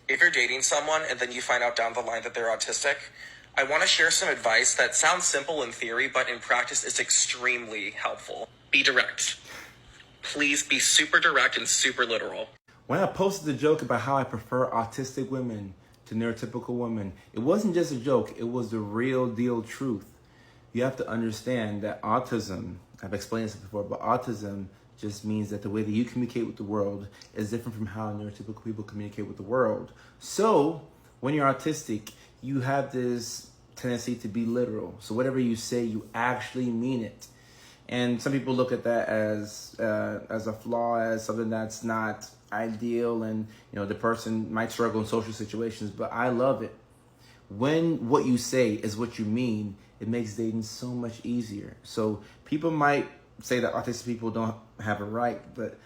If you're dating someone and then you find out down the line that they're autistic, I want to share some advice that sounds simple in theory, but in practice is extremely helpful. Be direct. Please be super direct and super literal. When I posted the joke about how I prefer autistic women to neurotypical women, it wasn't just a joke, it was the real deal truth. You have to understand that autism, I've explained this before, but autism just means that the way that you communicate with the world is different from how neurotypical people communicate with the world. So when you're autistic, you have this tendency to be literal. So whatever you say, you actually mean it. And some people look at that as a flaw, as something that's not ideal, and the person might struggle in social situations, but I love it. When what you say is what you mean, it makes dating so much easier. So people might say that autistic people don't have it right, but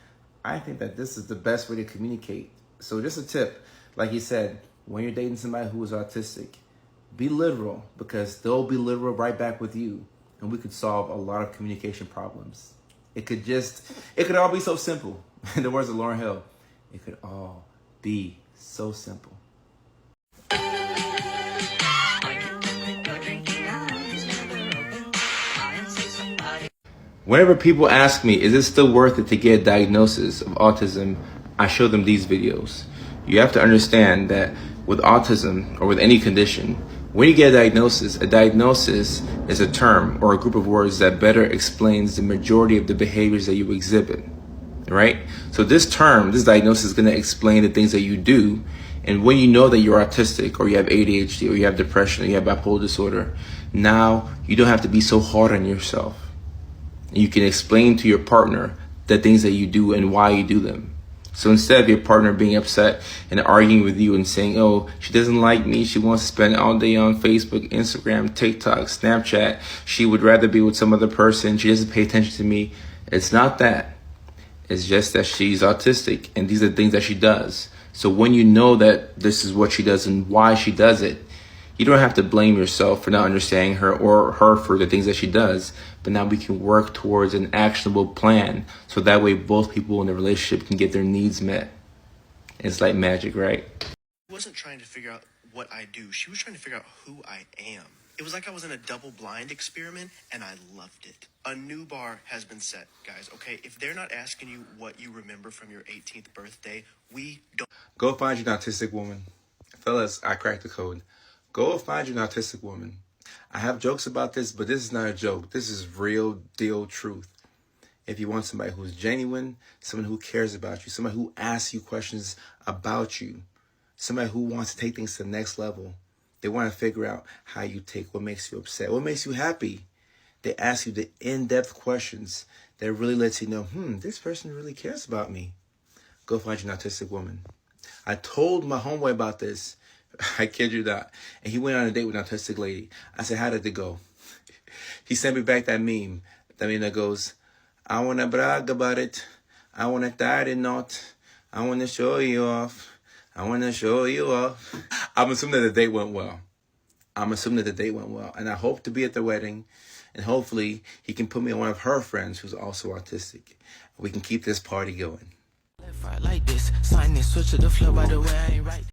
I think that this is the best way to communicate. So just a tip, like you said, when you're dating somebody who is autistic, be literal, because they'll be literal right back with you, and we could solve a lot of communication problems. It could all be so simple. In the words of Laurel, it could all be so simple. Whenever people ask me, is it still worth it to get a diagnosis of autism, I show them these videos. You have to understand that with autism, or with any condition, when you get a diagnosis is a term or a group of words that better explains the majority of the behaviors that you exhibit, right? So this diagnosis is going to explain the things that you do. And when you know that you're autistic, or you have ADHD, or you have depression, or you have bipolar disorder, now you don't have to be so hard on yourself. You can explain to your partner the things that you do and why you do them. So instead of your partner being upset and arguing with you and saying, oh, she doesn't like me, she wants to spend all day on Facebook, Instagram, TikTok, Snapchat, she would rather be with some other person, she doesn't pay attention to me. It's not that. It's just that she's autistic and these are the things that she does. So when you know that this is what she does and why she does it, you don't have to blame yourself for not understanding her, or her for the things that she does. But now we can work towards an actionable plan, so that way both people in the relationship can get their needs met. It's like magic, right? I wasn't trying to figure out what I do. She was trying to figure out who I am. It was like I was in a double-blind experiment, and I loved it. A new bar has been set, guys, okay? If they're not asking you what you remember from your 18th birthday, we don't... Go find you an autistic woman. Fellas, I cracked the code. Go find you an autistic woman. I have jokes about this, but this is not a joke. This is real deal truth. If you want somebody who's genuine, someone who cares about you, somebody who asks you questions about you, somebody who wants to take things to the next level, they want to figure out how you take what makes you upset, what makes you happy. They ask you the in-depth questions that really lets you know, this person really cares about me. Go find you an autistic woman. I told my homeboy about this. I kid you not. And he went on a date with an autistic lady. I said, how did it go? He sent me back that meme. That goes, I want to brag about it. I want to tie the knot. I want to show you off. I want to show you off. I'm assuming that the date went well. And I hope to be at the wedding. And hopefully he can put me on one of her friends who's also autistic. We can keep this party going. Like this, sign this, switch to the flow, by the way, I ain't right.